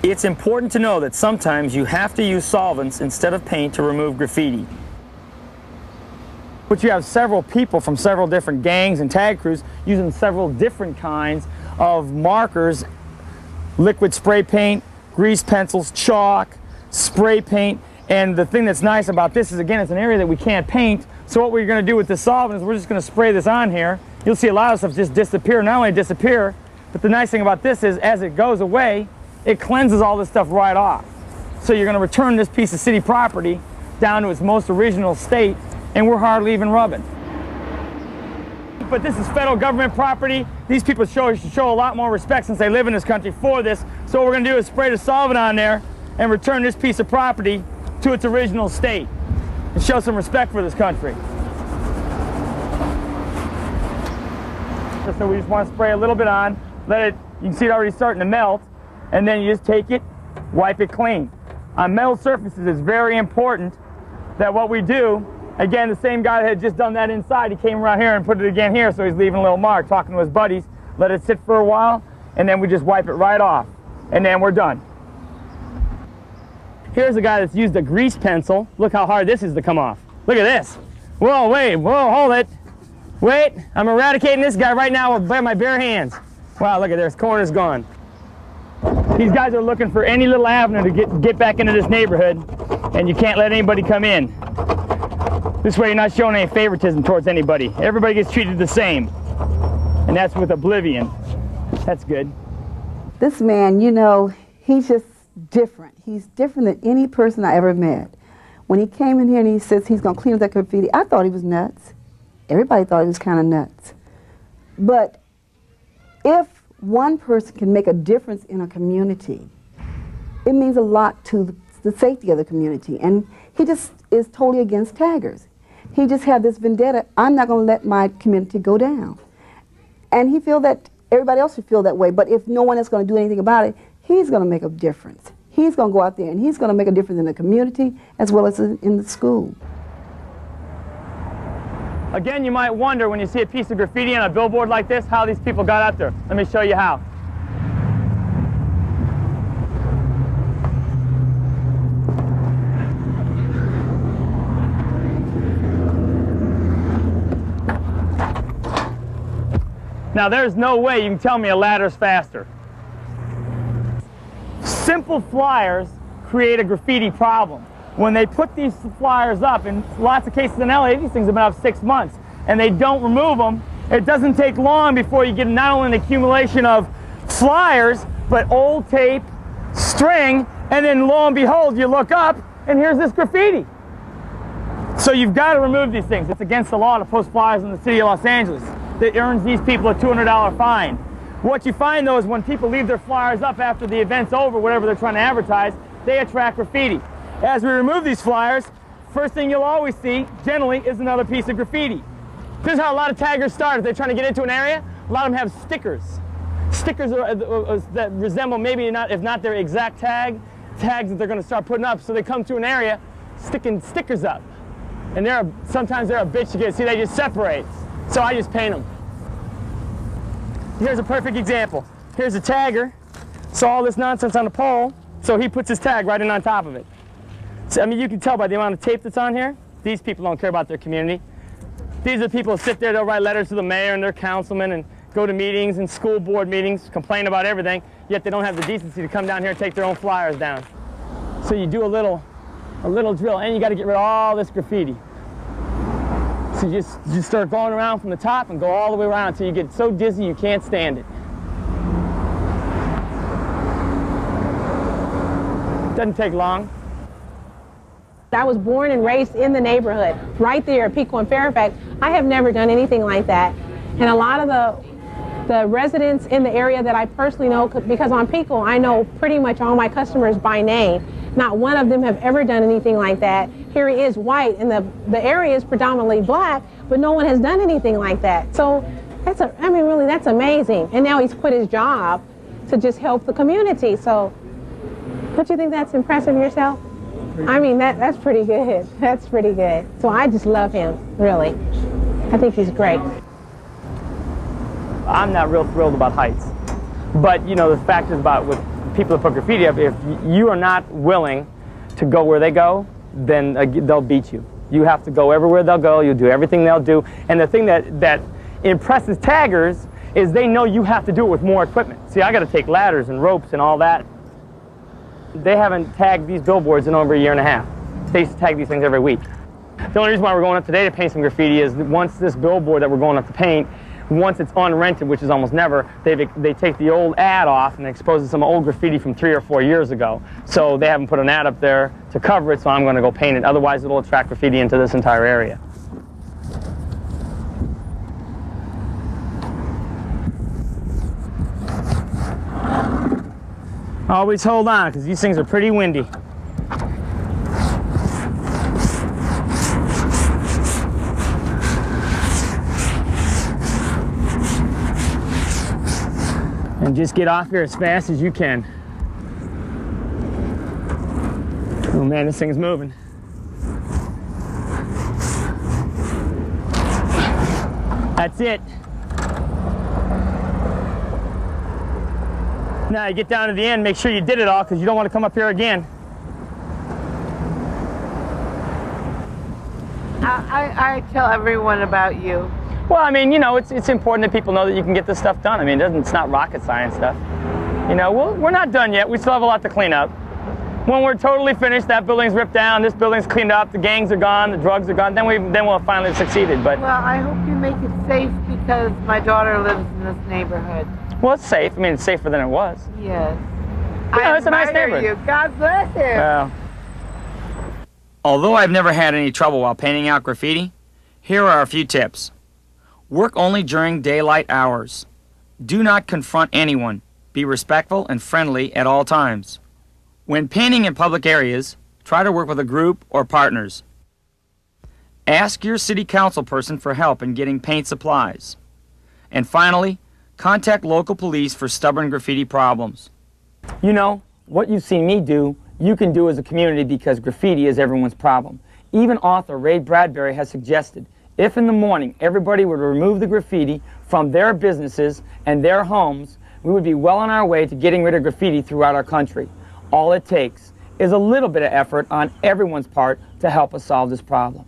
It's important to know that sometimes you have to use solvents instead of paint to remove graffiti. But you have several people from several different gangs and tag crews using several different kinds of markers, liquid spray paint, grease pencils, chalk, spray paint. And the thing that's nice about this is, again, it's an area that we can't paint. So what we're going to do with this solvent is we're just going to spray this on here. You'll see a lot of stuff just disappear. Not only disappear, but the nice thing about this is as it goes away, it cleanses all this stuff right off. So you're going to return this piece of city property down to its most original state, and we're hardly even rubbing. But this is federal government property. These people should show a lot more respect since they live in this country for this. So what we're going to do is spray the solvent on there and return this piece of property to its original state and show some respect for this country. So we just want to spray a little bit on, let it, you can see it already starting to melt, and then you just take it, wipe it clean. On metal surfaces, it's very important that what we do, again, the same guy that had just done that inside, he came around here and put it again here, so he's leaving a little mark, talking to his buddies, let it sit for a while, and then we just wipe it right off, and then we're done. Here's a guy that's used a grease pencil. Look how hard this is to come off. Look at this. Whoa, wait, whoa, hold it. Wait, I'm eradicating this guy right now with my bare hands. Wow, look at this, corner's gone. These guys are looking for any little avenue to get back into this neighborhood, and you can't let anybody come in. This way you're not showing any favoritism towards anybody. Everybody gets treated the same, and that's with oblivion. That's good. This man, you know, he's just different. He's different than any person I ever met. When he came in here and he says he's going to clean up that graffiti, I thought he was nuts. Everybody thought he was kind of nuts. But if one person can make a difference in a community, it means a lot to the safety of the community. And he just is totally against taggers. He just had this vendetta, I'm not going to let my community go down. And he feels that everybody else should feel that way, but if no one is going to do anything about it, he's going to make a difference. He's going to go out there and he's going to make a difference in the community as well as in the school. Again, you might wonder when you see a piece of graffiti on a billboard like this, how these people got out there. Let me show you how. Now, there's no way you can tell me a ladder's faster. Simple flyers create a graffiti problem. When they put these flyers up, in lots of cases in LA, these things have been up 6 months, and they don't remove them, it doesn't take long before you get not only an accumulation of flyers, but old tape, string, and then lo and behold, you look up, and here's this graffiti. So you've got to remove these things. It's against the law to post flyers in the city of Los Angeles. That earns these people a $200 fine. What you find, though, is when people leave their flyers up after the event's over, whatever they're trying to advertise, they attract graffiti. As we remove these flyers, first thing you'll always see, generally, is another piece of graffiti. This is how a lot of taggers start. If they're trying to get into an area, a lot of them have stickers. Stickers that resemble maybe not, if not their exact tags that they're going to start putting up. So they come to an area sticking stickers up. And sometimes they're a bitch to get. See, they just separate. So I just paint them. Here's a perfect example. Here's a tagger. Saw all this nonsense on the pole, so he puts his tag right in on top of it. So, I mean, you can tell by the amount of tape that's on here, these people don't care about their community. These are the people who sit there, they'll write letters to the mayor and their councilmen and go to meetings and school board meetings, complain about everything, yet they don't have the decency to come down here and take their own flyers down. So you do a little drill, and you got to get rid of all this graffiti. So you just start going around from the top and go all the way around until you get so dizzy you can't stand it. Doesn't take long. I was born and raised in the neighborhood, right there at Pico and Fairfax. I have never done anything like that. And a lot of the residents in the area that I personally know, because on Pico I know pretty much all my customers by name, not one of them have ever done anything like that. Here he is white, and the area is predominantly black, but no one has done anything like that. So really, that's amazing. And now he's quit his job to just help the community. So don't you think that's impressive yourself? I mean, that's pretty good. That's pretty good. So I just love him, really. I think he's great. I'm not real thrilled about heights. But, you know, the fact is about with people that put graffiti up, if you are not willing to go where they go, then they'll beat you. You have to go everywhere they'll go. You'll do everything they'll do. And the thing that impresses taggers is they know you have to do it with more equipment. See, I got to take ladders and ropes and all that. They haven't tagged these billboards in over a year and a half. They used to tag these things every week. The only reason why we're going up today to paint some graffiti is that once this billboard that we're going up to paint, once it's unrented, which is almost never, they take the old ad off and expose some old graffiti from 3 or 4 years ago. So they haven't put an ad up there to cover it, so I'm going to go paint it. Otherwise, it'll attract graffiti into this entire area. Always hold on, because these things are pretty windy. And just get off here as fast as you can. Oh man, this thing's moving. That's it. Now you get down to the end, make sure you did it all, because you don't want to come up here again. I tell everyone about you. Well, I mean, you know, it's important that people know that you can get this stuff done. I mean, it's not rocket science stuff. You know, we're not done yet. We still have a lot to clean up. When we're totally finished, that building's ripped down, this building's cleaned up, the gangs are gone, the drugs are gone, then we'll have finally succeeded. But well, I hope you make it safe, because my daughter lives in this neighborhood. well, it's safe. I mean, it's safer than it was. Yes. Yeah, it's a nice neighborhood. You. God bless you. Well, Although I've never had any trouble while painting out graffiti, here are a few tips. Work only during daylight hours. Do not confront anyone. Be respectful and friendly at all times. When painting in public areas, try to work with a group or partners. Ask your city council person for help in getting paint supplies. And finally, contact local police for stubborn graffiti problems. you know, what you've seen me do, you can do as a community, because graffiti is everyone's problem. Even author Ray Bradbury has suggested, if in the morning everybody would remove the graffiti from their businesses and their homes, we would be well on our way to getting rid of graffiti throughout our country. All it takes is a little bit of effort on everyone's part to help us solve this problem.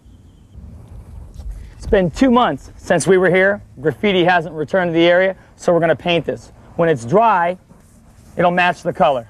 It's been 2 months since we were here. Graffiti hasn't returned to the area, so we're going to paint this. When it's dry, it'll match the color.